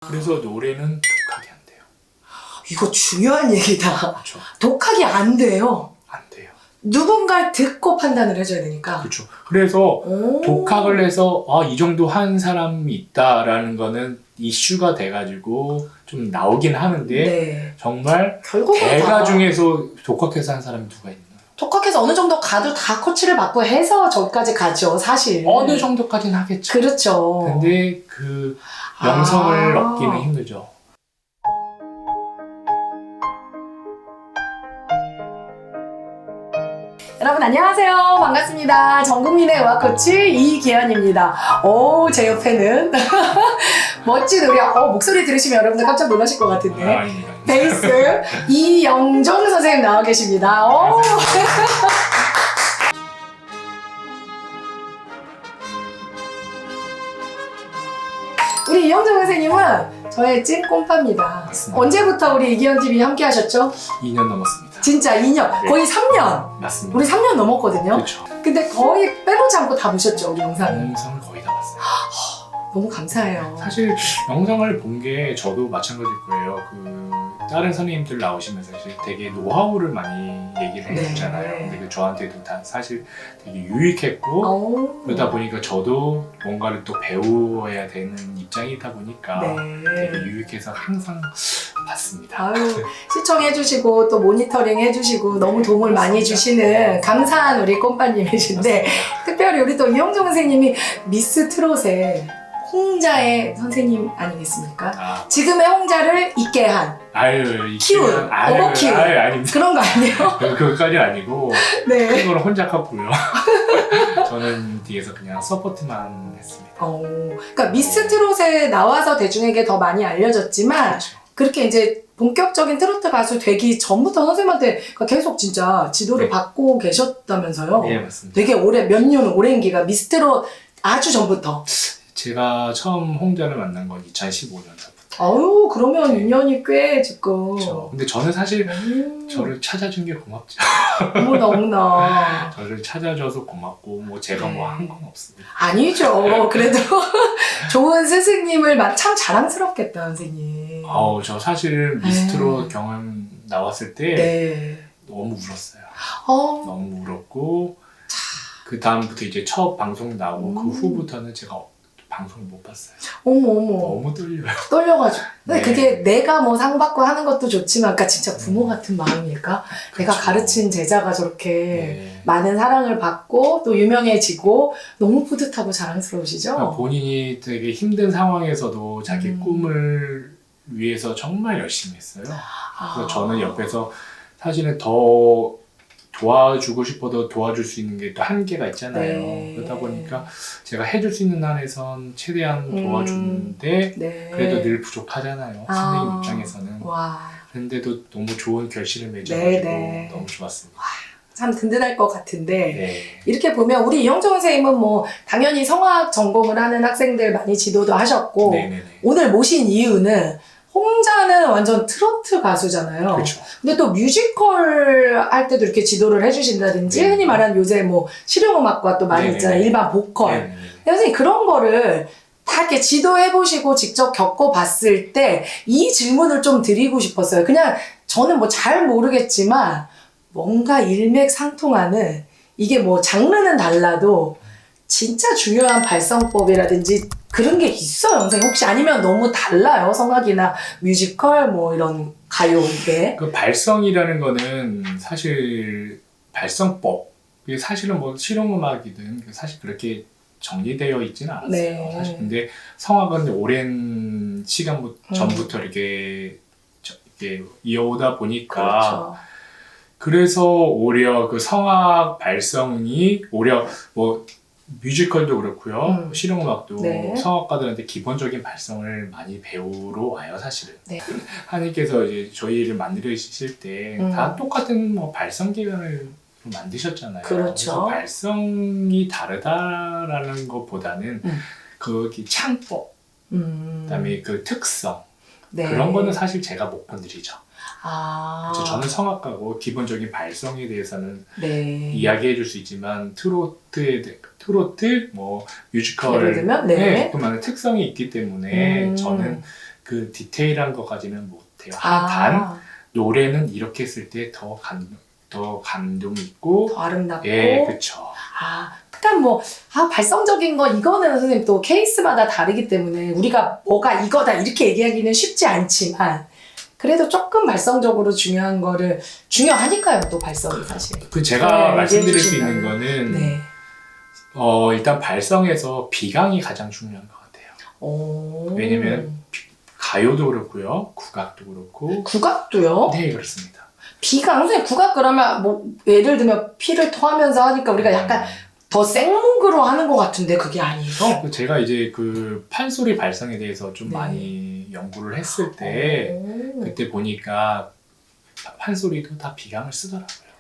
그래서 노래는 독하게 안 돼요. 이거 중요한 얘기다. 그렇죠. 독하게 안 돼요. 안 돼요. 누군가를 듣고 판단을 해줘야 되니까. 그렇죠. 그래서 오. 독학을 해서 이 정도 한 사람이 있다라는 거는 이슈가 돼가지고 좀 나오긴 하는데 네. 정말 결국은 대가 다 중에서 독학해서 한 사람이 누가 있나요? 독학해서 어느 정도 가도 다 코치를 받고 해서 저기까지 가죠, 사실. 어느 정도까지는 하겠죠. 그렇죠. 근데 그 명성을 얻기는 힘들죠. 여러분 안녕하세요. 반갑습니다. 전국민의 의학 코치 이계연입니다. 오, 제 옆에는 멋진 우리 목소리 들으시면 여러분들 깜짝 놀라실 것 같은데 아닙니다. 베이스 이영종 선생님 나와 계십니다. 오. 우리 이영종 선생님은 저의 찐 꼼파입니다. 맞습니다. 언제부터 우리 이계연TV 함께 하셨죠? 2년 넘었습니다. 진짜 2년, 네. 거의 3년. 맞습니다. 우리 3년 넘었거든요. 그렇죠. 근데 거의 빼놓지 않고 다 보셨죠, 우리 영상을. 영상을 거의 다 봤어요. 너무 감사해요. 사실 영상을 본 게 저도 마찬가지일 거예요. 다른 선생님들 나오시면서 사실 되게 노하우를 많이 얘기를 네. 해주잖아요. 근데 그 저한테도 다 사실 되게 유익했고 오. 그러다 보니까 저도 뭔가를 또 배워야 되는 입장이다 보니까 되게 네. 유익해서 항상 봤습니다. 아유, 시청해주시고 또 모니터링 해주시고 너무 도움을 많이 주시는 감사한 우리 꼼빠님이신데 특별히 우리 또 이영종 선생님이 미스 트롯의 홍자의 선생님 아니겠습니까? 아, 지금의 홍자를 있게 한 키운, 어버 키운. 아닙니다. 그런 거 아니에요? 그것까지는 아니고 네. 큰 거는 혼자 컸고요. 저는 뒤에서 그냥 서포트만 했습니다. 그러니까 미스 트롯에 나와서 대중에게 더 많이 알려졌지만 그렇죠. 그렇게 이제 본격적인 트로트 가수 되기 전부터 선생님한테 계속 진짜 지도를 네. 받고 계셨다면서요? 네, 맞습니다. 되게 몇 년 오랜 기간 미스 트롯 아주 전부터. 제가 처음 홍자를 만난 건 2015년부터. 아유, 그러면 네. 인연이 꽤 지금. 그렇죠. 근데 저는 사실 저를 찾아준 게 고맙죠. 어머나. 저를 찾아줘서 고맙고 뭐 제가 네. 뭐 한 건 없습니다. 아니죠. 그래도 좋은 스승님을 참 자랑스럽겠다, 선생님. 저 사실 미스트롯 경험 나왔을 때 네. 너무 울었어요. 어, 너무 울었고 그 다음부터 이제 첫 방송 나오고 그 후부터는 제가 방송을 못 봤어요. 어머. 너무 떨려요. 떨려가지고. 근데 네. 그게 내가 뭐 상 받고 하는 것도 좋지만, 그러니까 진짜 부모 같은 마음일까? 내가 그렇죠. 가르친 제자가 저렇게 네. 많은 사랑을 받고 또 유명해지고 너무 뿌듯하고 자랑스러우시죠? 그러니까 본인이 되게 힘든 상황에서도 자기 꿈을 위해서 정말 열심히 했어요. 그래서 저는 옆에서 사실은 더 도와주고 싶어도 도와줄 수 있는 게 또 한계가 있잖아요. 네. 그러다 보니까 제가 해줄 수 있는 한에선 최대한 도와주는데 네. 그래도 늘 부족하잖아요. 선생님 입장에서는. 와, 그런데도 너무 좋은 결실을 맺어가지고 네. 너무 좋았습니다. 참 든든할 것 같은데 네. 이렇게 보면 우리 이영종 선생님은 뭐 당연히 성악 전공을 하는 학생들 많이 지도도 하셨고 네네네. 오늘 모신 이유는 홍자는 완전 트로트 가수잖아요. 그렇죠. 근데 또 뮤지컬 할 때도 이렇게 지도를 해주신다든지 네. 흔히 말하는 요새 뭐 실용음악과 또 많이 네네네. 있잖아요. 일반 보컬. 네네네. 선생님 그런 거를 다 이렇게 지도해보시고 직접 겪어봤을 때 이 질문을 좀 드리고 싶었어요. 그냥 저는 뭐 잘 모르겠지만 뭔가 일맥상통하는 이게 뭐 장르는 달라도 진짜 중요한 발성법이라든지 그런 게 있어요, 선생님? 혹시 아니면 너무 달라요? 성악이나 뮤지컬 뭐 이런 가요 이게? 그 발성이라는 거는 사실 발성법. 이게 사실은 뭐 실용음악이든 사실 그렇게 정리되어 있지는 않았어요. 네. 사실 근데 성악은 오랜 시간 전부터 이렇게 이어오다 보니까 그렇죠. 그래서 오히려 그 성악 발성이 오히려 뭐 뮤지컬도 그렇고요. 실용음악도 네. 성악가들한테 기본적인 발성을 많이 배우러 와요, 사실은. 네. 하나님께서 이제 저희를 만드실 때 다 똑같은 뭐 발성 기관을 만드셨잖아요. 그렇죠. 그래서 발성이 다르다라는 것보다는 그 창법, 그다음에 그 특성 네. 그런 거는 사실 제가 못 건드리죠. 아. 저는 성악가고 기본적인 발성에 대해서는 네. 이야기해 줄 수 있지만 트로트, 뭐 뮤지컬 예를 들면? 네. 그만한 특성이 있기 때문에 저는 그 디테일한 것까지는 못해요. 단 노래는 이렇게 했을 때 더 감동 있고 더 아름답고. 예, 그렇죠. 그러니까 뭐 발성적인 거 이거는 선생님 또 케이스마다 다르기 때문에 우리가 뭐가 이거다 이렇게 얘기하기는 쉽지 않지만 그래도 조금 발성적으로 중요한 거를 중요하니까요. 또 발성이 사실. 그 제가 네, 말씀드릴 수 얘기해 있는 거는 네. 일단 발성에서 비강이 가장 중요한 것 같아요. 왜냐면 가요도 그렇고요, 국악도 그렇고. 국악도요? 네, 그렇습니다. 비강 선생님 국악 그러면 뭐 예를 들면 피를 토하면서 하니까 우리가 약간 더 생목으로 하는 것 같은데 그게 아니에요? 제가 이제 그 판소리 발성에 대해서 좀 네. 많이 연구를 했을 때 그때 보니까 판소리도 다 비강을 쓰더라고요.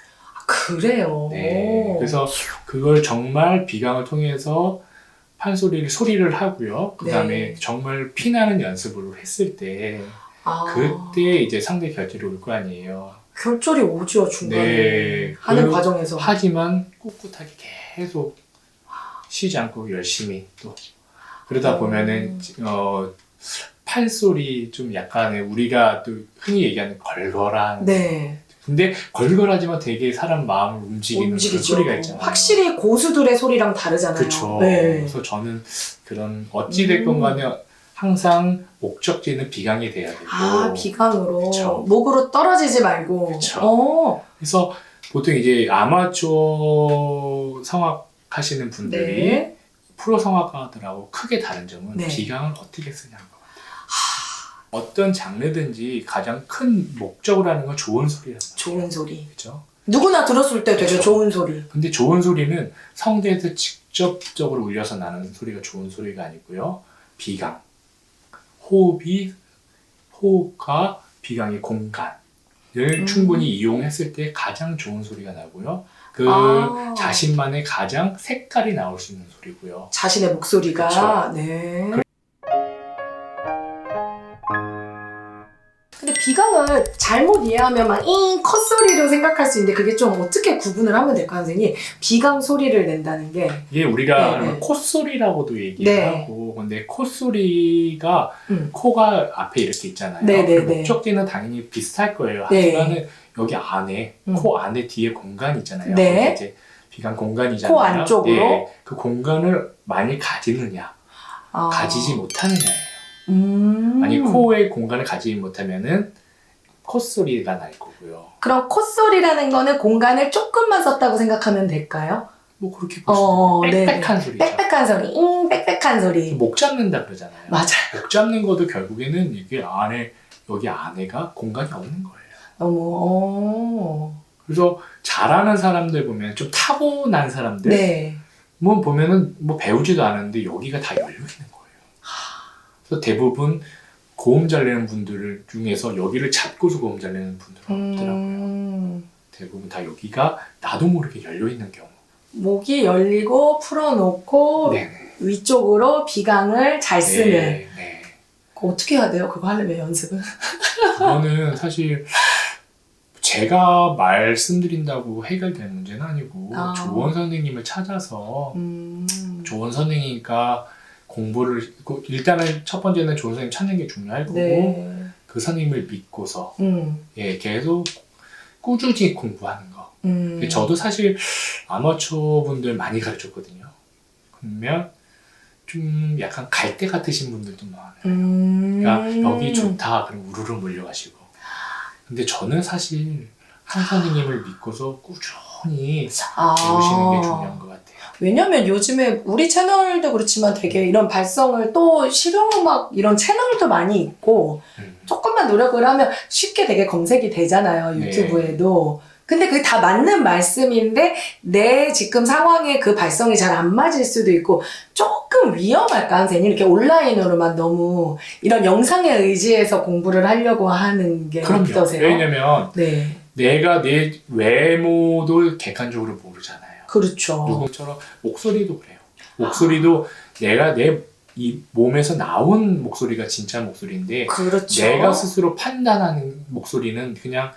그래요? 네. 그래서 그걸 정말 비강을 통해서 소리를 하고요. 그 다음에 네. 정말 피나는 연습을 했을 때 그때 이제 상대 결절이 올 거 아니에요. 결절이 오죠 중간에 네. 하는 과정에서. 하지만 꿋꿋하게 계속 쉬지 않고 열심히 또 그러다 보면은 판소리 좀 약간의 우리가 또 흔히 얘기하는 걸걸한. 네. 근데 걸걸하지만 되게 사람 마음을 움직이는 그런 소리가 있잖아요. 확실히 고수들의 소리랑 다르잖아요. 그렇죠. 네. 그래서 저는 그런 어찌됐건 간에 항상 목적지는 비강이 돼야 되고. 비강으로. 그쵸. 목으로 떨어지지 말고. 그쵸. 그래서 보통 이제 아마추어 성악 하시는 분들이 네. 프로 성악가들하고 크게 다른 점은 네. 비강을 어떻게 쓰냐는 것 같아요. 어떤 장르든지 가장 큰 목적으로 하는 건 좋은 소리란 말이에요. 좋은 소리. 그렇죠? 누구나 들었을 때 되게 그쵸. 좋은 소리. 근데 좋은 소리는 성대에서 직접적으로 울려서 나는 소리가 좋은 소리가 아니고요. 비강. 호흡과 비강의 공간을 충분히 이용했을 때 가장 좋은 소리가 나고요. 자신만의 가장 색깔이 나올 수 있는 소리고요. 자신의 목소리가. 그쵸. 네. 근데 비강을 잘못 이해하면 막 컷소리로 생각할 수 있는데 그게 좀 어떻게 구분을 하면 될까요, 선생님? 비강 소리를 낸다는 게. 이게 우리가 네, 네. 콧소리라고도 얘기를 네. 하고, 근데 콧소리가 코가 앞에 이렇게 있잖아요. 네, 네, 그 네. 목적지는 당연히 비슷할 거예요. 네. 하지만은 여기 안에 코 안에 뒤에 공간 있잖아요. 네. 거기 이제 비강 공간이잖아요. 코 안쪽으로? 네. 그 공간을 많이 가지느냐, 가지지 못하느냐예요. 아니 코의 공간을 가지지 못하면은 콧소리가 날 거고요. 그럼 콧소리라는 거는 공간을 조금만 썼다고 생각하면 될까요? 뭐 그렇게 보시면 네네. 빽빽한 소리죠. 빽빽한 소리, 빽빽한 소리. 목 잡는다 그러잖아요. 맞아요. 목 잡는 것도 결국에는 이게 여기 안에가 공간이 없는 거예요. 너무, 그래서 잘하는 사람들 보면 좀 타고난 사람들 네. 뭐 보면은 뭐 배우지도 않았는데 여기가 다 열려 있는 거예요. 그래서 대부분 고음 잘 내는 분들 중에서 여기를 잡고서 고음 잘 내는 분들은 없더라고요. 대부분 다 여기가 나도 모르게 열려 있는 경우. 목이 열리고 풀어놓고 네네. 위쪽으로 비강을 잘 쓰는. 네. 그거 어떻게 해야 돼요? 그거 하려면 연습은? 그거는 사실 제가 말씀드린다고 해결될 문제는 아니고 좋은 선생님을 찾아서 좋은 선생님과 공부를 일단은 첫 번째는 좋은 선생님 찾는 게 중요할 거고 네. 그 선생님을 믿고서 계속 꾸준히 공부하는 거. 저도 사실 아마추어 분들 많이 가르쳤거든요. 그러면 좀 약간 갈대 같으신 분들도 많아요. 그러니까 여기 좋다 그럼 우르르 몰려가시고. 근데 저는 사실 한 선생님을 믿고서 꾸준히 배우시는 게 중요한 것 같아요. 왜냐면 요즘에 우리 채널도 그렇지만 되게 이런 발성을 또 실용음악 이런 채널도 많이 있고 조금만 노력을 하면 쉽게 되게 검색이 되잖아요. 유튜브에도. 근데 그게 다 맞는 말씀인데 내 지금 상황에 그 발성이 잘 안 맞을 수도 있고 조금 위험할까 선생님? 이렇게 온라인으로만 너무 이런 영상에 의지해서 공부를 하려고 하는 게 그럼요. 어떠세요? 왜냐면 네. 내가 내 외모도 객관적으로 모르잖아요. 그렇죠. 누구처럼 목소리도 그래요. 목소리도 내가 이 몸에서 나온 목소리가 진짜 목소리인데 그렇죠. 내가 스스로 판단하는 목소리는 그냥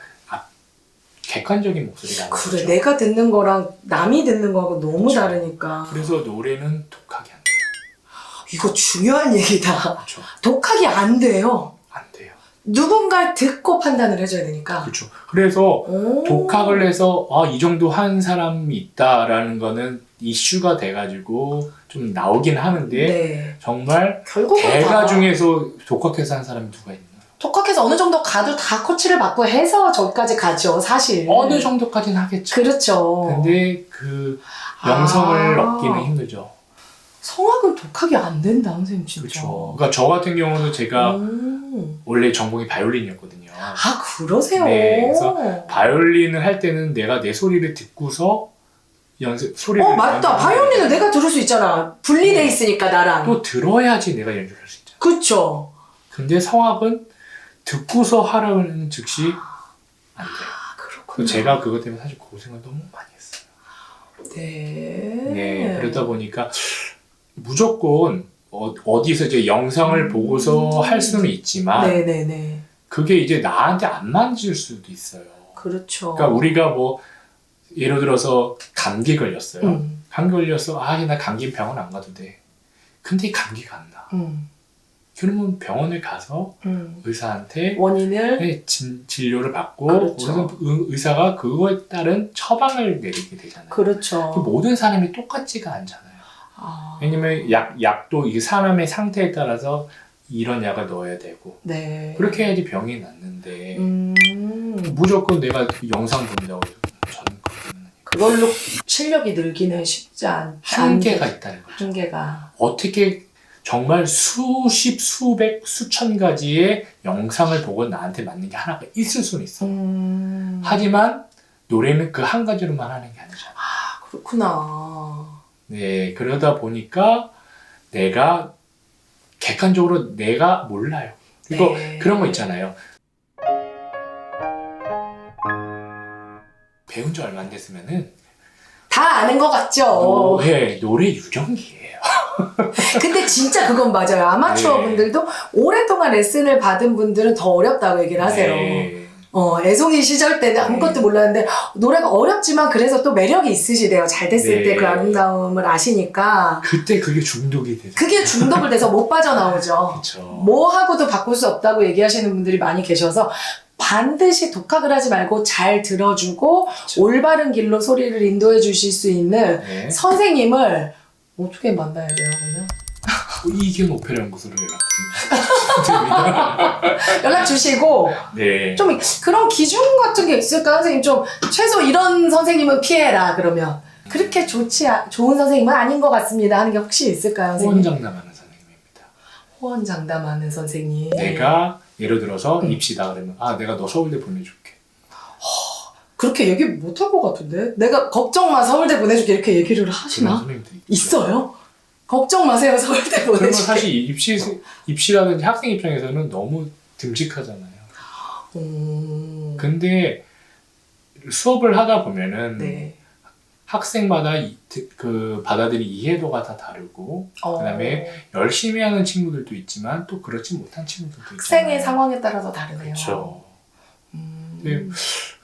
객관적인 목소리가 아니죠. 그래, 내가 듣는 거랑 남이 듣는 거하고 너무 그렇죠. 다르니까. 그래서 노래는 독하게 안 돼요. 이거 중요한 얘기다. 그렇죠. 독하게 안 돼요. 누군가 듣고 판단을 해줘야 되니까. 그렇죠. 그래서 오. 독학을 해서 이 정도 한 사람이 있다라는 거는 이슈가 돼가지고 좀 나오긴 하는데 네. 정말 결국은 대가 다 중에서 독학해서 한 사람이 누가 있나요? 독학해서 어느 정도 가도 다 코치를 받고 해서 저기까지 가죠, 사실. 어느 정도까지는 하겠죠. 그렇죠. 근데 그 영성을 얻기는 힘들죠. 성악은 독학이 안 된다, 선생님 진짜. 그렇죠. 그러니까 저 같은 경우는 제가 원래 전공이 바이올린이었거든요. 아, 그러세요? 네, 그래서 바이올린을 할 때는 내가 내 소리를 듣고서 소리를 맞다. 연습을 바이올린은 해야 내가 들을 수 있잖아. 분리돼 네. 있으니까, 나랑. 또 들어야지 내가 연주할 수 있잖아. 그쵸. 근데 성악은 듣고서 하라는 즉시 안 돼요. 그렇구나. 그래서 제가 그것 때문에 사실 고생을 너무 많이 했어요. 네. 네, 그러다 보니까 무조건 어디서 이제 영상을 보고서 할 수는 있지만 네네네. 그게 이제 나한테 안 맞을 수도 있어요. 그렇죠. 그러니까 우리가 뭐 예를 들어서 감기 걸렸어요. 감기 걸려서 나 감기 병원 안 가도 돼. 근데 감기가 안 나. 그러면 병원에 가서 의사한테 원인을 진료를 받고 그렇죠. 의사가 그거에 따른 처방을 내리게 되잖아요. 그렇죠. 모든 사람이 똑같지가 않잖아요. 왜냐면 약도 이게 사람의 상태에 따라서 이런 약을 넣어야 되고 네. 그렇게 해야지 병이 낫는데 무조건 내가 그 영상 본다고 해서 저는 그걸로 실력이 늘기는 쉽지 않. 한계가 있다는 거죠. 한계가. 어떻게 정말 수십, 수백, 수천 가지의 영상을 보고 나한테 맞는 게 하나가 있을 수는 있어. 하지만 노래는 그 한 가지로만 하는 게 아니잖아. 아, 그렇구나. 네, 그러다 보니까 내가 객관적으로 내가 몰라요. 그리고 네. 그런 거 있잖아요. 배운 지 얼마 안 됐으면은 다 아는 것 같죠? 노래 유령기예요. 근데 진짜 그건 맞아요. 아마추어 네. 분들도 오랫동안 레슨을 받은 분들은 더 어렵다고 얘기를 하세요. 네. 애송이 시절 때는 아무것도 몰랐는데 노래가 어렵지만 그래서 또 매력이 있으시대요. 잘 됐을 네. 때 그 아름다움을 아시니까. 그때 그게 중독이 돼서. 그게 중독을 돼서 못 빠져나오죠. 그렇죠. 뭐 하고도 바꿀 수 없다고 얘기하시는 분들이 많이 계셔서 반드시 독학을 하지 말고 잘 들어주고 그렇죠. 올바른 길로 소리를 인도해 주실 수 있는 네. 선생님을 어떻게 만나야 돼요, 그러면? 이경 오페라 연구소로 연락드립니다. 연락 주시고 네. 좀 그런 기준 같은 게 있을까, 선생님? 좀 최소 이런 선생님은 피해라, 그러면. 그렇게 좋은 선생님은 아닌 것 같습니다 하는 게 혹시 있을까요, 선생님? 호언장담하는 선생님입니다. 호언장담하는 선생님. 내가 예를 들어서 입시다 그러면 내가 너 서울대 보내줄게. 그렇게 얘기 못 할 것 같은데? 내가 걱정 마, 서울대 보내줄게 이렇게 얘기를 그런 하시나? 선생님들이 있어요? 걱정 마세요, 서울대 그러면 보내줄게. 사실 입시라든지 학생 입장에서는 너무 듬직하잖아요. 근데 수업을 하다 보면은 네. 학생마다 그 받아들인 이해도가 다 다르고 그다음에 열심히 하는 친구들도 있지만 또 그렇지 못한 친구들도 있잖아요. 학생의 상황에 따라서 다르네요. 그렇죠.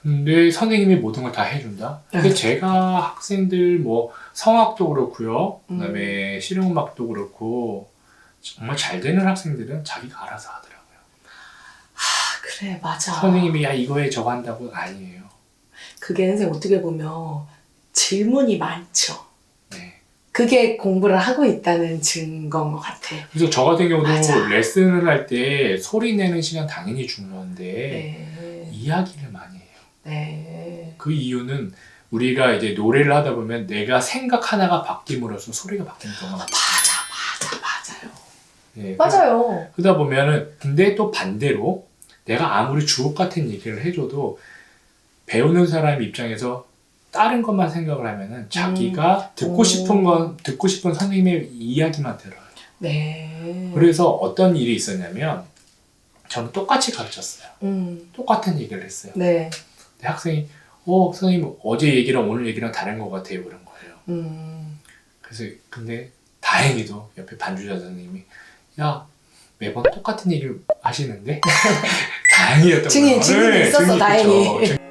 근데 선생님이 모든 걸 다 해준다? 근데 제가 학생들 뭐 성악도 그렇고요. 그다음에 실용음악도 그렇고 정말 잘 되는 학생들은 자기가 알아서 하더라고요. 그래, 맞아. 선생님이 이거 해 저거 한다고 아니에요. 그게 선생님 어떻게 보면 질문이 많죠. 네. 그게 공부를 하고 있다는 증거인 것 같아. 그래서 저 같은 경우도 맞아. 레슨을 할 때 소리 내는 시간 당연히 중요한데 네. 이야기를 많이 해요. 네. 그 이유는 우리가 이제 노래를 하다 보면 내가 생각 하나가 바뀜으로써 소리가 바뀌는 경우가 많아요. 맞아요. 네, 맞아요. 그러다 보면은 근데 또 반대로 내가 아무리 주옥 같은 얘기를 해줘도 배우는 사람 입장에서 다른 것만 생각을 하면은 자기가 듣고 싶은 선생님의 이야기만 들어요. 네. 그래서 어떤 일이 있었냐면 저는 똑같이 가르쳤어요. 똑같은 얘기를 했어요. 네. 근데 학생이 선생님 어제 얘기랑 오늘 얘기랑 다른 것 같아요 그런 거예요. 그래서 근데 다행히도 옆에 반주자 선생님이 매번 똑같은 얘기를 하시는데 다행이었던 거예요. 증인이 있었어, 증인, 다행히. 그쵸.